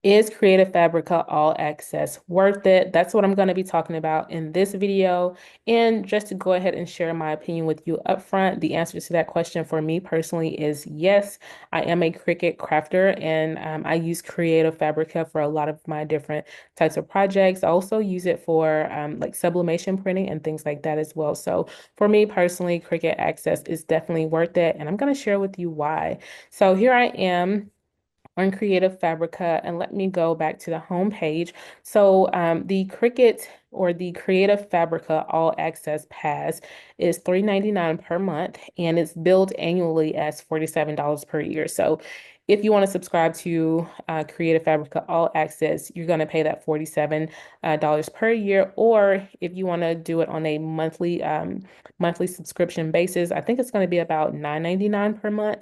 Is Creative Fabrica All Access worth it? That's what I'm going to be talking about in this video. And just to go ahead and share my opinion with you up front, the answer to that question for me personally is yes. I am a Cricut crafter and I use Creative Fabrica for a lot of my different types of projects. I also use it for like sublimation printing and things like that as well. So for me personally, Cricut Access is definitely worth it. And I'm going to share with you why. So here I am on Creative Fabrica, and let me go back to the home page. So the Cricut or the Creative Fabrica All Access Pass is $3.99 per month, and it's billed annually as $47 per year. So if you want to subscribe to Creative Fabrica All Access, you're going to pay that $47 per year. Or if you want to do it on a monthly subscription basis, I think it's going to be about $9.99 per month,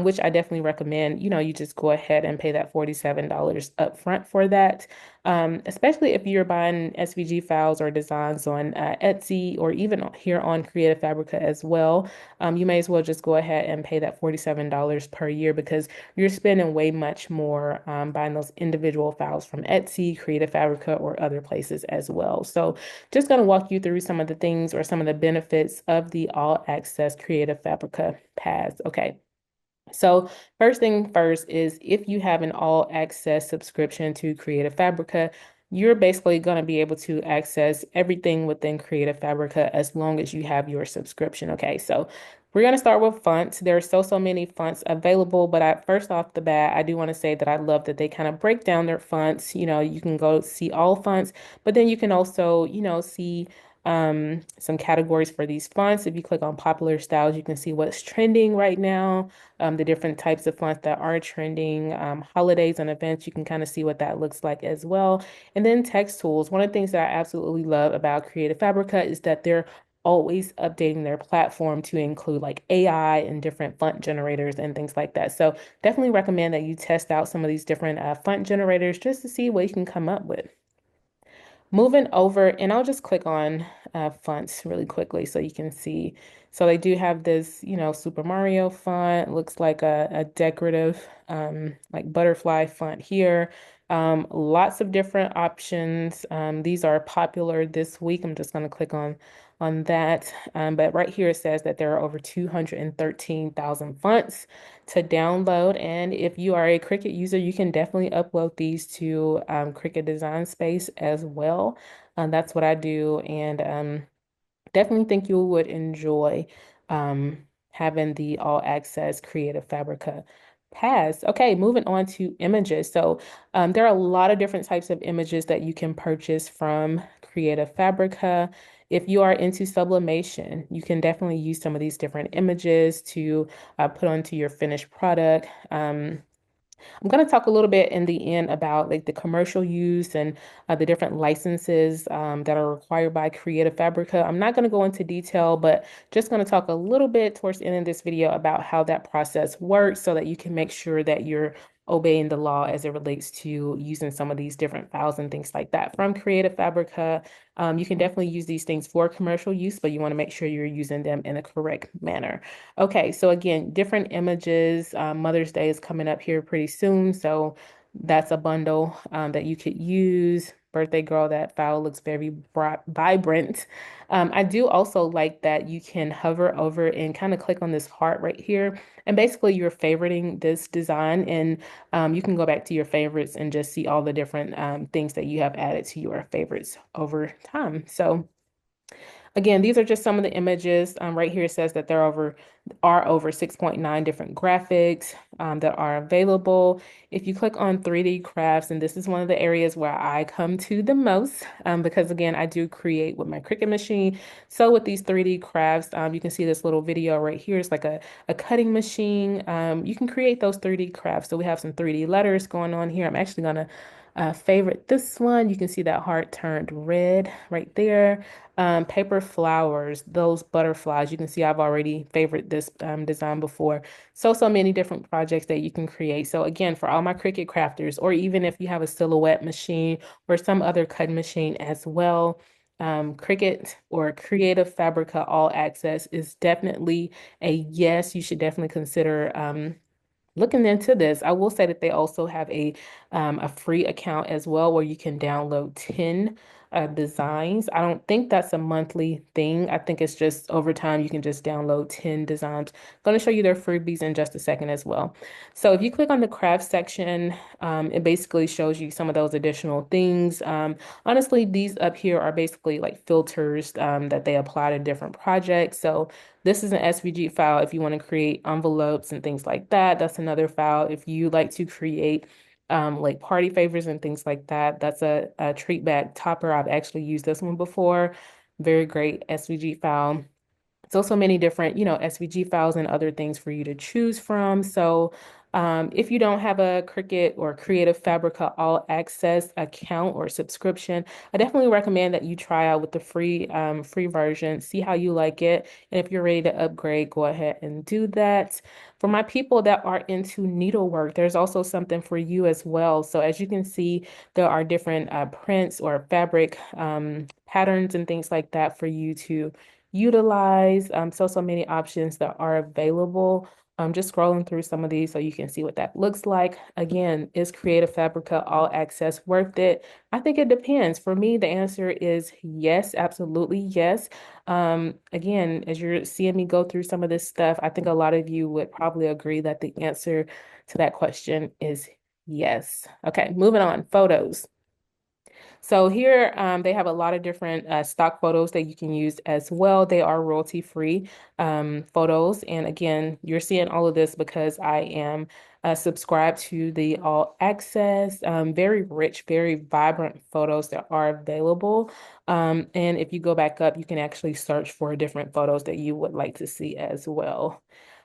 which I definitely recommend. You just go ahead and pay that $47 upfront for that. Especially if you're buying SVG files or designs on Etsy or even here on Creative Fabrica as well. You may as well just go ahead and pay that $47 per year because you're spending way much more buying those individual files from Etsy, Creative Fabrica, or other places as well. So just going to walk you through some of the things or some of the benefits of the All Access Creative Fabrica Pass. Okay. So first thing first is if you have an all access subscription to Creative Fabrica, you're basically going to be able to access everything within Creative Fabrica as long as you have your subscription. Okay, so we're going to start with fonts. There are so many fonts available, but first off the bat, I do want to say that I love that they kind of break down their fonts. You can go see all fonts, but then you can also, see some categories for these fonts. If you click on popular styles, you can see what's trending right now, the different types of fonts that are trending, holidays and events. You can kind of see what that looks like as well. And then text tools. One of the things that I absolutely love about Creative Fabrica is that they're always updating their platform to include like AI and different font generators and things like that. So definitely recommend that you test out some of these different font generators just to see what you can come up with. Moving over, and I'll just click on fonts really quickly so you can see. So they do have this, Super Mario font. Looks like a decorative, like butterfly font here. Lots of different options. These are popular this week. I'm just going to click on that. But right here it says that there are over 213,000 fonts to download. And if you are a Cricut user, you can definitely upload these to Cricut Design Space as well. That's what I do. And definitely think you would enjoy having the all access Creative Fabrica pass. Okay, moving on to images. So there are a lot of different types of images that you can purchase from Creative Fabrica. If you are into sublimation, you can definitely use some of these different images to put onto your finished product. I'm going to talk a little bit in the end about like the commercial use and the different licenses that are required by Creative Fabrica. I'm not going to go into detail, but just going to talk a little bit towards the end of this video about how that process works so that you can make sure that you're obeying the law as it relates to using some of these different files and things like that from Creative Fabrica. You can definitely use these things for commercial use, but you want to make sure you're using them in a correct manner. Okay, so again, different images. Mother's Day is coming up here pretty soon, so that's a bundle that you could use. Birthday girl, that file looks very vibrant. I do also like that you can hover over and kind of click on this heart right here. And basically, you're favoriting this design, and you can go back to your favorites and just see all the different things that you have added to your favorites over time. So, again, these are just some of the images. Right here it says that there are over 6.9 different graphics that are available. If you click on 3D crafts, and this is one of the areas where I come to the most, because again, I do create with my Cricut machine. So with these 3D crafts, you can see this little video right here. It's like a cutting machine. You can create those 3D crafts. So we have some 3D letters going on here. I'm actually gonna favorite this one. You can see that heart turned red right there. Paper flowers, those butterflies. You can see I've already favored this design before. So many different projects that you can create. So again, for all my Cricut crafters, or even if you have a silhouette machine or some other cutting machine as well, Cricut or Creative Fabrica All Access is definitely a yes. You should definitely consider looking into this. I will say that they also have a free account as well where you can download 10 designs. I don't think that's a monthly thing. I think it's just over time you can just download 10 designs. I'm going to show you their freebies in just a second as well. So if you click on the craft section, it basically shows you some of those additional things. Honestly, these up here are basically like filters that they apply to different projects. So this is an SVG file if you want to create envelopes and things like that. That's another file if you like to create like party favors and things like that. That's a treat bag topper. I've actually used this one before. Very great SVG file. It's also many different, SVG files and other things for you to choose from. So if you don't have a Cricut or Creative Fabrica All Access account or subscription, I definitely recommend that you try out with the free version, see how you like it. And if you're ready to upgrade, go ahead and do that. For my people that are into needlework, there's also something for you as well. So as you can see, there are different prints or fabric patterns and things like that for you to utilize. So many options that are available. Just scrolling through some of these so you can see what that looks like. Again, is Creative Fabrica All Access worth it? I think it depends. For me, the answer is yes, absolutely yes. Again, as you're seeing me go through some of this stuff, I think a lot of you would probably agree that the answer to that question is yes. Okay, moving on. Photos. So here they have a lot of different stock photos that you can use as well. They are royalty free photos. And again, you're seeing all of this because I am subscribed to the all access, very rich, very vibrant photos that are available. And if you go back up, you can actually search for different photos that you would like to see as well.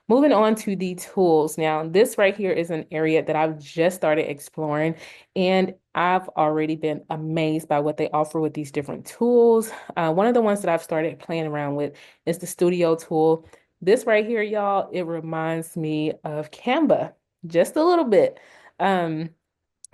Moving on to the tools. Now, this right here is an area that I've just started exploring, and I've already been amazed by what they offer with these different tools. One of the ones that I've started playing around with is the Studio tool. This right here, y'all, it reminds me of Canva just a little bit. Um,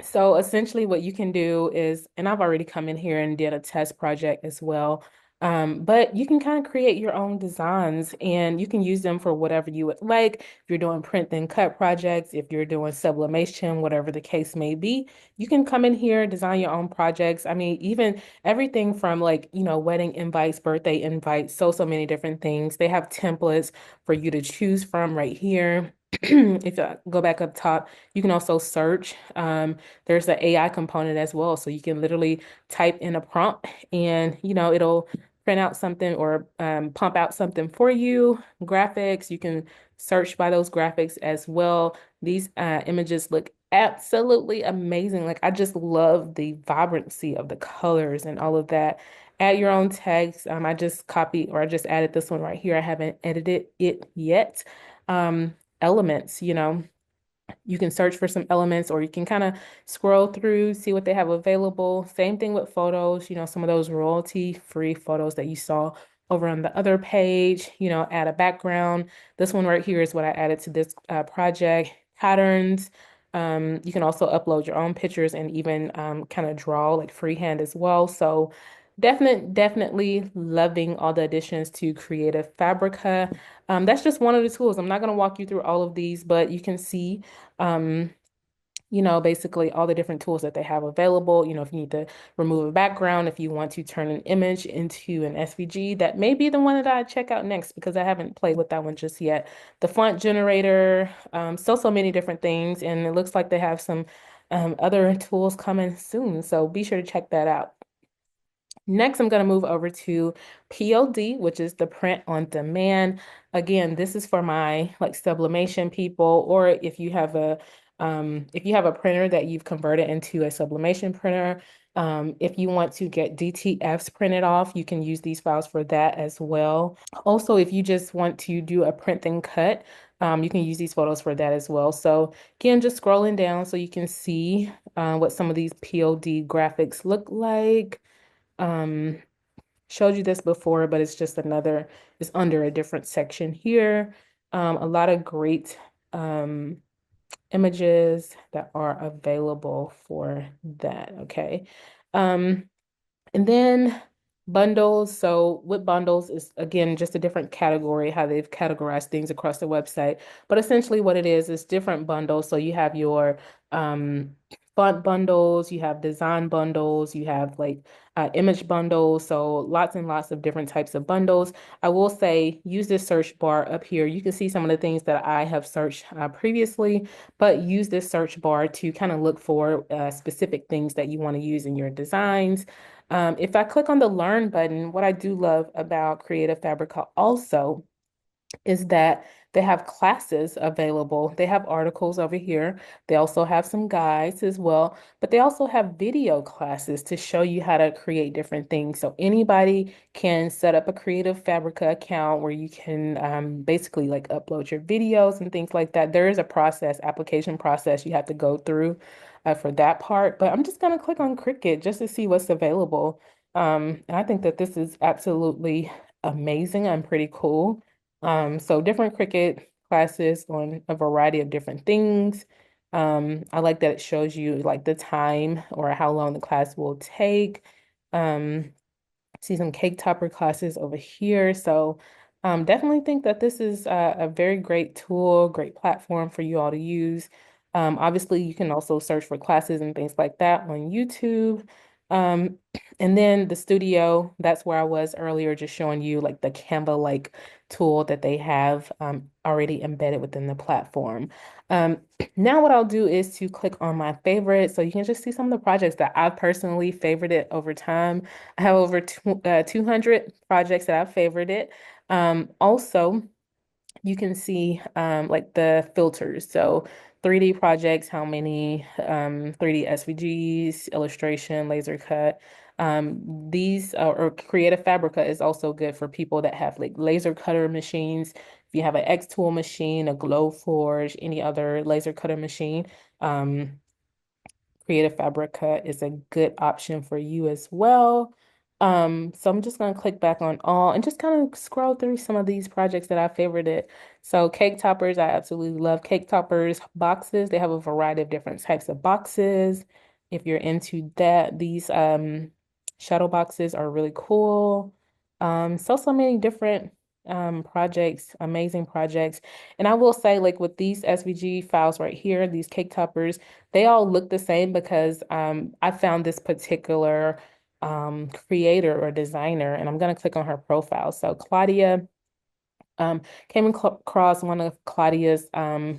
so essentially what you can do is, and I've already come in here and did a test project as well. But you can kind of create your own designs and you can use them for whatever you would like. If you're doing print then cut projects, if you're doing sublimation, whatever the case may be, you can come in here, design your own projects. I mean, even everything from like, wedding invites, birthday invites, so many different things. They have templates for you to choose from right here. If I go back up top, you can also search. There's an AI component as well. So you can literally type in a prompt and, it'll print out something or pump out something for you. Graphics, you can search by those graphics as well. These images look absolutely amazing. Like I just love the vibrancy of the colors and all of that. Add your own text. I just copied or I just added this one right here. I haven't edited it yet. Elements, you can search for some elements or you can kind of scroll through, see what they have available. Same thing with photos, some of those royalty-free photos that you saw over on the other page, add a background. This one right here is what I added to this project. Patterns. You can also upload your own pictures and even kind of draw like freehand as well. So definitely loving all the additions to Creative Fabrica. That's just one of the tools. I'm not going to walk you through all of these, but you can see um, basically all the different tools that they have available. If you need to remove a background, if you want to turn an image into an SVG, that may be the one that I check out next because I haven't played with that one just yet. The font generator, so many different things. And it looks like they have some other tools coming soon. So be sure to check that out. Next, I'm going to move over to POD, which is the print on demand. Again, this is for my like sublimation people, or if you have a printer that you've converted into a sublimation printer, if you want to get DTFs printed off, you can use these files for that as well. Also, if you just want to do a print and cut, you can use these photos for that as well. So again, just scrolling down so you can see what some of these POD graphics look like. Um, Showed you this before, but it's under a different section here. A lot of great images that are available for that. Okay. And then Bundles. So with bundles is again just a different category, how they've categorized things across the website. But essentially what it is different bundles. So you have your um font bundles, you have design bundles, you have like image bundles. So lots and lots of different types of bundles. I will say use this search bar up here. You can see some of the things that I have searched previously, but use this search bar to kind of look for specific things that you want to use in your designs. If I click on the Learn button, what I do love about Creative Fabrica also is that they have classes available. They have articles over here. They also have some guides as well, but they also have video classes to show you how to create different things. So anybody can set up a Creative Fabrica account where you can basically like upload your videos and things like that. There is a process, application process you have to go through for that part, but I'm just going to click on Cricut just to see what's available. And I think that this is absolutely amazing and pretty cool. So different Cricut classes on a variety of different things. I like that it shows you like the time or how long the class will take. Um, see some cake topper classes over here. So definitely think that this is a very great tool, great platform for you all to use. Obviously, you can also search for classes and things like that on YouTube. Um, and then the studio, that's where I was earlier, just showing you like the Canva-like tool that they have already embedded within the platform. Um, Now what I'll do is to click on my favorite, so you can just see some of the projects that I've personally favorited over time. I have over 200 projects that I've favorited. Also, you can see like the filters. So 3D projects, how many 3D SVGs, illustration, laser cut. These or Creative Fabrica is also good for people that have like laser cutter machines. If you have an X tool machine, a Glowforge, any other laser cutter machine, um, Creative Fabrica is a good option for you as well. So I'm just going to click back on all and just kind of scroll through some of these projects that I favorited. So cake toppers, I absolutely love cake toppers. Boxes, they have a variety of different types of boxes. If you're into that, these shadow boxes are really cool. So many different projects, amazing projects. And I will say, like with these SVG files right here, these cake toppers, they all look the same because I found this particular creator or designer, and I'm going to click on her profile. So Claudia came across one of Claudia's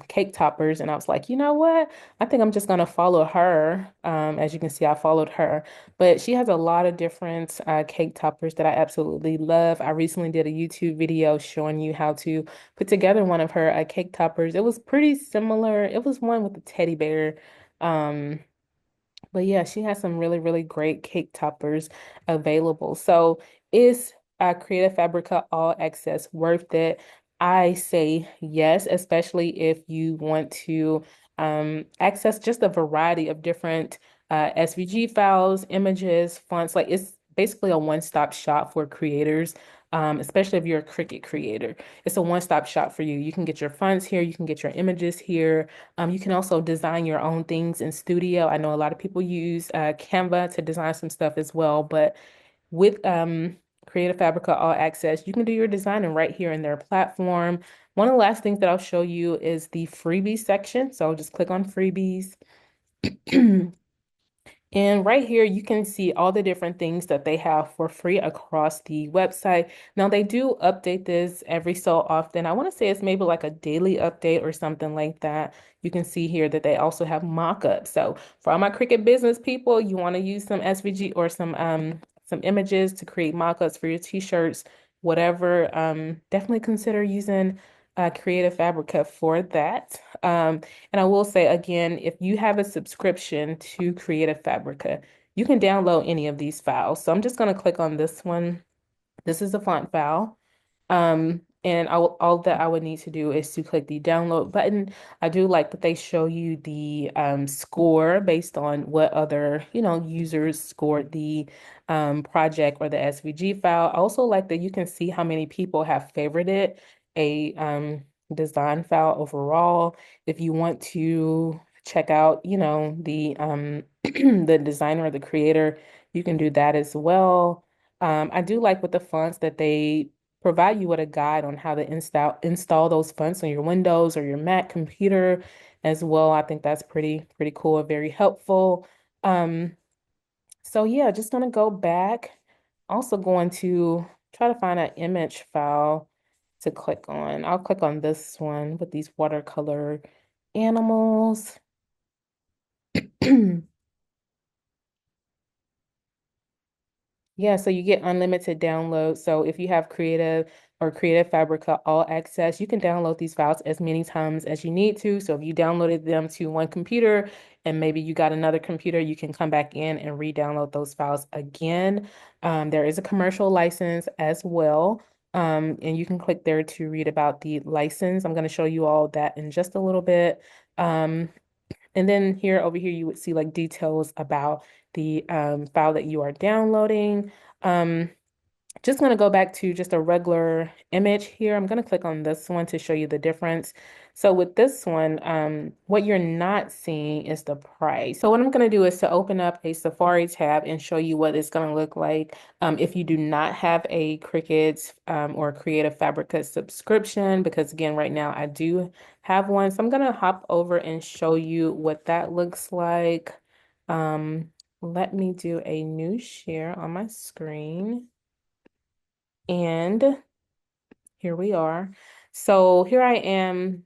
cake toppers, and I was like, you know what? I think I'm just going to follow her. As you can see, I followed her, but she has a lot of different cake toppers that I absolutely love. I recently did a YouTube video showing you how to put together one of her cake toppers. It was pretty similar. It was one with the teddy bear. Um, but yeah, she has some really, really great cake toppers available. So is Creative Fabrica All Access worth it? I say yes, especially if you want to access just a variety of different SVG files, images, fonts. Like it's basically a one-stop shop for creators, especially if you're a Cricut creator. It's a one-stop shop for you. You can get your fonts here, you can get your images here. You can also design your own things in Studio. I know a lot of people use Canva to design some stuff as well, but with Creative Fabrica All Access, you can do your designing right here in their platform. One of the last things that I'll show you is the freebies section. So just click on freebies. And right here, you can see all the different things that they have for free across the website. Now, they do update this every so often. I want to say it's maybe like a daily update or something like that. You can see here that they also have mock-ups. So for all my Cricut business people, you want to use some SVG or some images to create mock-ups for your t-shirts, whatever. Definitely consider using Creative Fabrica for that. And I will say again, if you have a subscription to Creative Fabrica, you can download any of these files. So I'm just going to click on this one. This is a font file. And all that I would need to do is to click the download button. I do like that they show you the score based on what other, users scored the project or the SVG file. I also like that you can see how many people have favorited a design file overall. If you want to check out, the the designer or the creator, you can do that as well. I do like with the fonts that they provide you with a guide on how to install those fonts on your Windows or your Mac computer as well. I think that's pretty cool and very helpful. Um, so yeah, just gonna go back. Also going to try to find an image file to click on. I'll click on this one with these watercolor animals. Yeah, so you get unlimited downloads. So if you have Creative or Creative Fabrica All Access, you can download these files as many times as you need to. So if you downloaded them to one computer and maybe you got another computer, you can come back in and re-download those files again. There is a commercial license as well. And you can click there to read about the license. I'm going to show you all that in just a little bit. Um, and then here over here, you would see like details about the file that you are downloading. Um, just going to go back to just a regular image here. I'm going to click on this one to show you the difference. So with this one, what you're not seeing is the price. So what I'm going to do is to open up a Safari tab and show you what it's going to look like if you do not have a Cricut or Creative Fabrica subscription, because again, right now I do have one. So I'm going to hop over and show you what that looks like. Um, Let me do a new share on my screen. And here we are. So here I am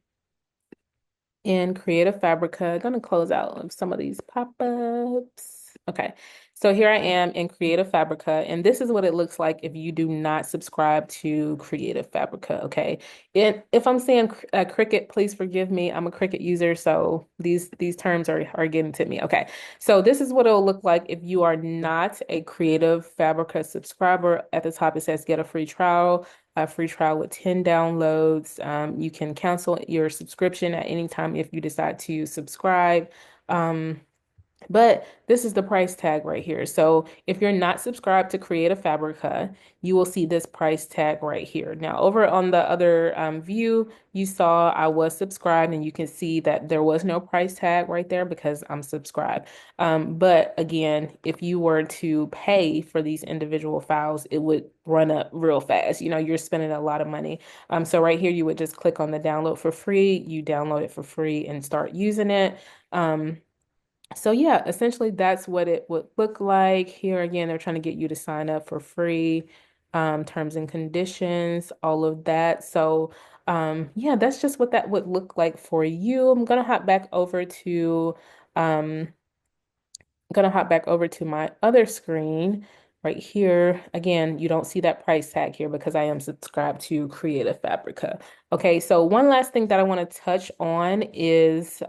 in Creative Fabrica. I'm going to close out of some of these pop-ups. Okay, so here I am in Creative Fabrica, and this is what it looks like if you do not subscribe to Creative Fabrica, okay? And if I'm saying Cricut, please forgive me. I'm a Cricut user, so these terms are getting to me. Okay, so this is what it'll look like if you are not a Creative Fabrica subscriber. At the top, it says get a free trial with 10 downloads. You can cancel your subscription at any time if you decide to subscribe. Um, but this is the price tag right here. So if you're not subscribed to Creative Fabrica, you will see this price tag right here. Now, over on the other view, you saw I was subscribed, and you can see that there was no price tag right there because I'm subscribed. But again, if you were to pay for these individual files, it would run up real fast. You know, you're spending a lot of money. So right here, you would just click on the download for free. You download it for free and start using it. Um, so yeah, essentially that's what it would look like. Here again, they're trying to get you to sign up for free, terms and conditions, all of that. So yeah, that's just what that would look like for you. Um, I'm gonna hop back over to my other screen right here. Again, you don't see that price tag here because I am subscribed to Creative Fabrica. Okay, so one last thing that I want to touch on is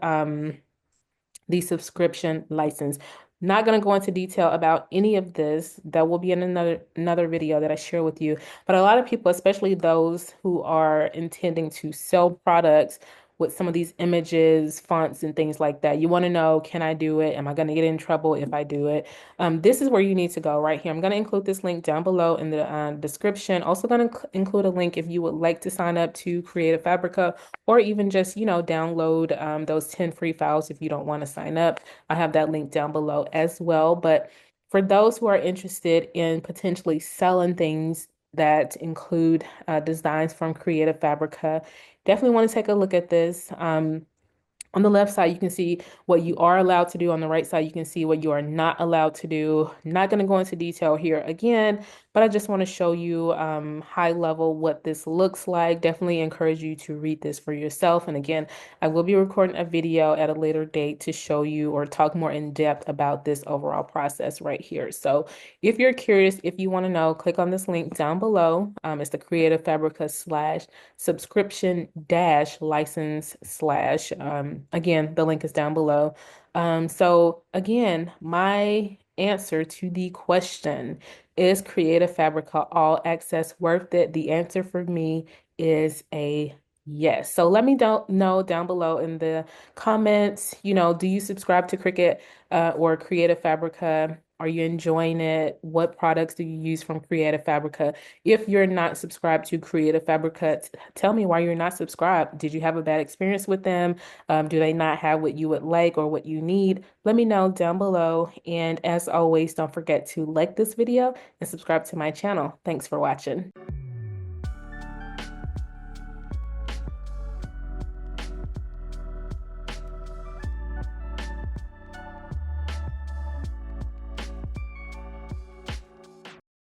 the subscription license. Not going to go into detail about any of this. That will be in another video that I share with you. But a lot of people, especially those who are intending to sell products with some of these images, fonts, and things like that, you want to know, can I do it? Am I going to get in trouble if I do it? This is where you need to go right here. I'm going to include this link down below in the description. Also going to include a link if you would like to sign up to Creative Fabrica, or even just, download those 10 free files if you don't want to sign up. I have that link down below as well. But for those who are interested in potentially selling things that include designs from Creative Fabrica, definitely want to take a look at this. On the left side, you can see what you are allowed to do. On the right side, you can see what you are not allowed to do. Not going to go into detail here again, but I just want to show you high level what this looks like. Definitely encourage you to read this for yourself. And again, I will be recording a video at a later date to show you or talk more in depth about this overall process right here. So if you're curious, if you want to know, click on this link down below. It's the Creative Fabrica / subscription dash license slash. Again, the link is down below. So again, my answer to the question, is Creative Fabrica All Access worth it? The answer for me is a yes. So let me know down below in the comments, do you subscribe to Cricut or Creative Fabrica? Are you enjoying it? What products do you use from Creative Fabrica? If you're not subscribed to Creative Fabrica, tell me why you're not subscribed. Did you have a bad experience with them? Do they not have what you would like or what you need? Let me know down below. And as always, don't forget to like this video and subscribe to my channel. Thanks for watching.